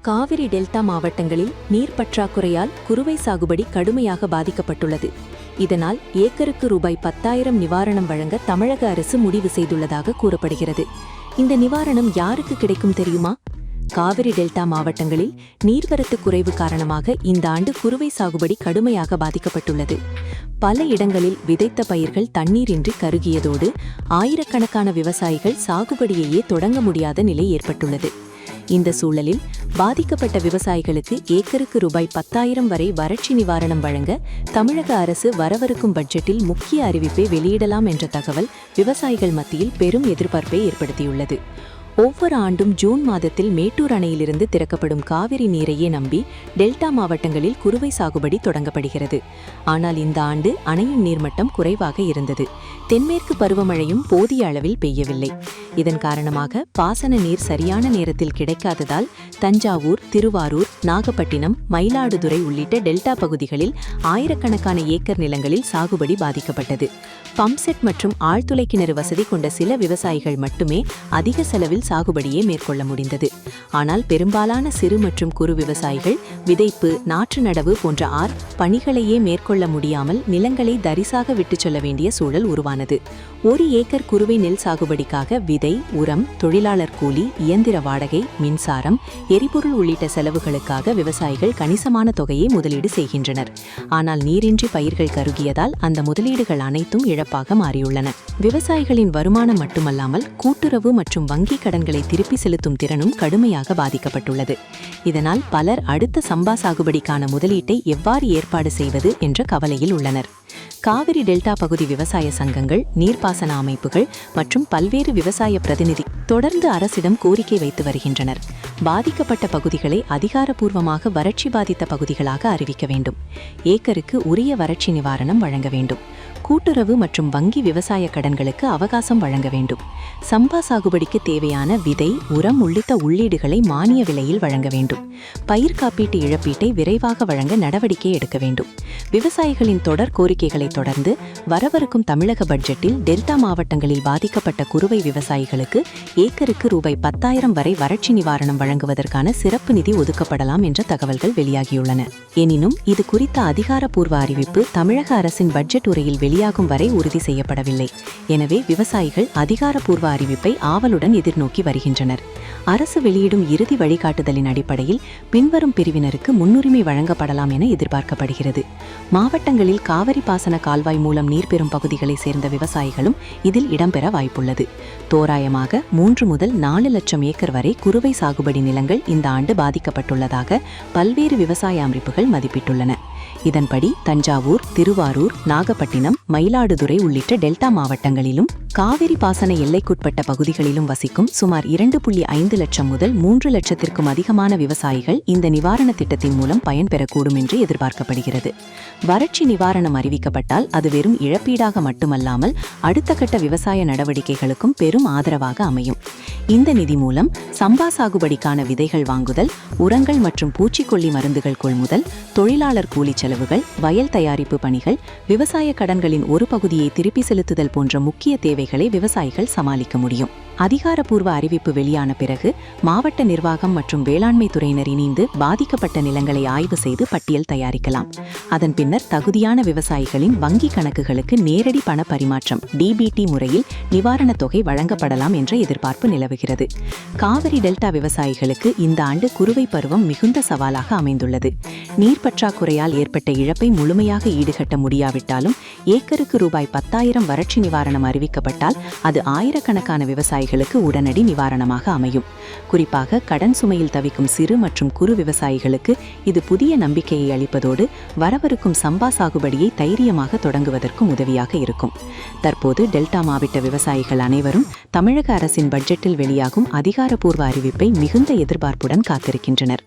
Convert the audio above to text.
Kaveri delta மாவட்டங்களில் நீர் பற்றாக்குறையால் குறுவை சாகுபடி கடுமையாக பாதிக்கப்பட்டுள்ளது. இதனால் ஏக்கருக்கு ரூபாய் 10,000 நிவாரணம் வழங்க தமிழக அரசு முடிவு செய்துள்ளதாக கூறப்படுகிறது. இந்த நிவாரணம் யாருக்கு கிடைக்கும் தெரியுமா? காவிரி டெல்டா மாவட்டங்களில் நீர்வரத்து குறைவு காரணமாக இந்த ஆண்டு குறுவை சாகுபடி கடுமையாக பாதிக்கப்பட்டுள்ளது. பல இடங்களில் விதைத்த பயிர்கள் தண்ணீரின்றி கருகியதோடு ஆயிரக்கணக்கான விவசாயிகள் சாகுபடியையே தொடங்க முடியாத நிலை ஏற்பட்டுள்ளது. இந்த சூழலில் பாதிக்கப்பட்ட விவசாயிகளுக்கு ஏக்கருக்கு ரூபாய் 10,000 வரை வறட்சி நிவாரணம் வழங்க தமிழக அரசு வரவிருக்கும் பட்ஜெட்டில் முக்கிய அறிவிப்பை வெளியிடலாம் என்ற தகவல் விவசாயிகள் மத்தியில் பெரும் எதிர்பார்ப்பை ஏற்படுத்தியுள்ளது. ஒவ்வொரு ஆண்டும் ஜூன் மாதத்தில் மேட்டூர் அணையிலிருந்து திறக்கப்படும் காவிரி நீரையே நம்பி டெல்டா மாவட்டங்களில் குறுவை சாகுபடி தொடங்கப்படுகிறது. ஆனால் இந்த ஆண்டு அணையின் நீர்மட்டம் குறைவாக இருந்தது. தென்மேற்கு பருவமழையும் போதிய அளவில் பெய்யவில்லை. இதன் காரணமாக பாசன நீர் சரியான நேரத்தில் கிடைக்காததால் தஞ்சாவூர், திருவாரூர், நாகப்பட்டினம், மயிலாடுதுறை உள்ளிட்ட டெல்டா பகுதிகளில் ஆயிரக்கணக்கான ஏக்கர் நிலங்களில் சாகுபடி பாதிக்கப்பட்டது. பம்ப்செட் மற்றும் ஆழ்துளை கிணறு வசதி கொண்ட சில விவசாயிகள் மட்டுமே அதிக செலவில் சாகுபடியை மேற்கொள்ள முடிந்தது. ஆனால் பெரும்பாலான சிறு மற்றும் குறு விவசாயிகள் விதைப்பு, நாற்று நடவு போன்ற பணிகளையே மேற்கொள்ள முடியாமல் நிலங்களை தரிசாக விட்டுச் செல்ல வேண்டிய சூழல் உருவானது. ஒரு ஏக்கர் குறுவை நெல் சாகுபடிக்காக விதை, உரம், தொழிலாளர் கூலி, இயந்திர வாடகை, மின்சாரம், எரிபொருள் உள்ளிட்ட செலவுகளுக்காக விவசாயிகள் கணிசமான தொகையை முதலீடு செய்கின்றனர். ஆனால் நீரின்றி பயிர்கள் கருகியதால் அந்த முதலீடுகள் அனைத்தும் இழப்பாக மாறியுள்ளன. விவசாயிகளின் வருமானம் மட்டுமல்லாமல் கூட்டுறவு மற்றும் வங்கி கடன்களை திருப்பி செலுத்தும் திறனும் கடுமையாக பாதிக்கப்பட்டுள்ளது. இதனால் பலர் அடுத்த சம்பா சாகுபடிக்கான முதலீட்டை எவ்வாறு ஏற்பாடு செய்வது என்ற கவலையில் உள்ளனர். காவிரி டெல்டா பகுதி விவசாய சங்கங்கள், நீர்ப்பாசன அமைப்புகள் மற்றும் பல்வேறு விவசாய பிரதிநிதி தொடர்ந்து அரசிடம் கோரிக்கை வைத்து வருகின்றனர். பாதிக்கப்பட்ட பகுதிகளை அதிகாரப்பூர்வமாக வறட்சி பாதித்த பகுதிகளாக அறிவிக்க வேண்டும். ஏக்கருக்கு உரிய வறட்சி நிவாரணம் வழங்க வேண்டும். கூட்டுறவு மற்றும் வங்கி விவசாய கடன்களுக்கு அவகாசம் வழங்க வேண்டும். சம்பா சாகுபடிக்கு தேவையான விதை, உரம் உள்ளிட்ட உள்ளீடுகளை மானிய விலையில் வழங்க வேண்டும். பயிர் காப்பீட்டு இழப்பீட்டை விரைவாக வழங்க நடவடிக்கை எடுக்க வேண்டும். விவசாயிகளின் தொடர் கோரிக்கைகளை தொடர்ந்து வரவிருக்கும் தமிழக பட்ஜெட்டில் டெல்டா மாவட்டங்களில் பாதிக்கப்பட்ட குறுவை விவசாயிகளுக்கு ஏக்கருக்கு ரூபாய் 10,000 வரை வறட்சி நிவாரணம் வழங்குவதற்கான சிறப்பு நிதி ஒதுக்கப்படலாம் என்ற தகவல்கள் வெளியாகியுள்ளன. எனினும் இது குறித்த அதிகாரப்பூர்வ அறிவிப்பு தமிழக அரசின் பட்ஜெட் உரையில் வெளியாகும் வரை உறுதி செய்யப்படவில்லை. எனவே விவசாயிகள் அதிகாரப்பூர்வ அறிவிப்பை ஆவலுடன் எதிர்நோக்கி வருகின்றனர். அரசு வெளியிடும் இறுதி வழிகாட்டுதலின் அடிப்படையில் பின்வரும் பிரிவினருக்கு முன்னுரிமை வழங்கப்படலாம் என எதிர்பார்க்கப்படுகிறது. மாவட்டங்களில் காவிரி பாசன கால்வாய் மூலம் நீர் பெறும் பகுதிகளை சேர்ந்த விவசாயிகளும் இதில் இடம்பெற வாய்ப்புள்ளது. தோராயமாக 3 முதல் 4 லட்சம் ஏக்கர் வரை குறுவை சாகுபடி நிலங்கள் இந்த ஆண்டு பாதிக்கப்பட்டுள்ளதாக பல்வேறு விவசாய அமைப்புகள் மதிப்பிட்டுள்ளன. இதன்படி தஞ்சாவூர், திருவாரூர், நாகப்பட்டினம், மயிலாடுதுறை உள்ளிட்ட டெல்டா மாவட்டங்களிலும் காவிரி பாசன எல்லைக்குட்பட்ட பகுதிகளிலும் வசிக்கும் சுமார் 2.5 லட்சம் முதல் 3 லட்சத்திற்கும் அதிகமான விவசாயிகள் இந்த நிவாரண திட்டத்தின் மூலம் பயன்பெறக்கூடும் என்று எதிர்பார்க்கப்படுகிறது. வறட்சி நிவாரணம் அறிவிக்கப்பட்டால் அது வெறும் இழப்பீடாக மட்டுமல்லாமல் அடுத்த கட்ட விவசாய நடவடிக்கைகளுக்கும் பெரும் ஆதரவாக அமையும். இந்த நிதி மூலம் சம்பா சாகுபடிக்கான விதைகள் வாங்குதல், உரங்கள் மற்றும் பூச்சிக்கொல்லி மருந்துகள் கொள்முதல், தொழிலாளர் கூலி செலவுகள், வயல் தயாரிப்பு பணிகள், விவசாய கடன்களின் ஒரு பகுதியை திருப்பி செலுத்துதல் போன்ற முக்கிய தேவைகளை விவசாயிகள் சமாளிக்க முடியும். அதிகாரப்பூர்வ அறிவிப்பு வெளியான பிறகு மாவட்ட நிர்வாகம் மற்றும் வேளாண்மை துறையினர் இணைந்து பாதிக்கப்பட்ட நிலங்களை ஆய்வு செய்து பட்டியல் தயாரிக்கலாம். அதன் பின்னர் தகுதியான விவசாயிகளின் வங்கி கணக்குகளுக்கு நேரடி பண பரிமாற்றம் DBT முறையில் நிவாரணத் தொகை வழங்கப்படலாம் என்ற எதிர்பார்ப்பு நிலவுகிறது. காவிரி டெல்டா விவசாயிகளுக்கு இந்த ஆண்டு குறுவை பருவம் மிகுந்த சவாலாக அமைந்துள்ளது. நீர் பற்றாக்குறையால் ஏற்பட்ட இழப்பை முழுமையாக ஈடுகட்ட முடியாவிட்டாலும் ஏக்கருக்கு ரூபாய் 10,000 வறட்சி நிவாரணம் அறிவிக்கப்பட்டால் அது ஆயிரக்கணக்கான விவசாயிகளுக்கு உடனடி நிவாரணமாக அமையும். குறிப்பாக கடன் சுமையில் தவிக்கும் சிறு மற்றும் குறு விவசாயிகளுக்கு இது புதிய நம்பிக்கையை அளிப்பதோடு வரவிருக்கும் சம்பா சாகுபடியை தைரியமாக தொடங்குவதற்கும் உதவியாக இருக்கும். தற்போது டெல்டா மாவட்ட விவசாயிகள் அனைவரும் தமிழக அரசின் பட்ஜெட்டில் வெளியாகும் அதிகாரப்பூர்வ அறிவிப்பை மிகுந்த எதிர்பார்ப்புடன் காத்திருக்கின்றனர்.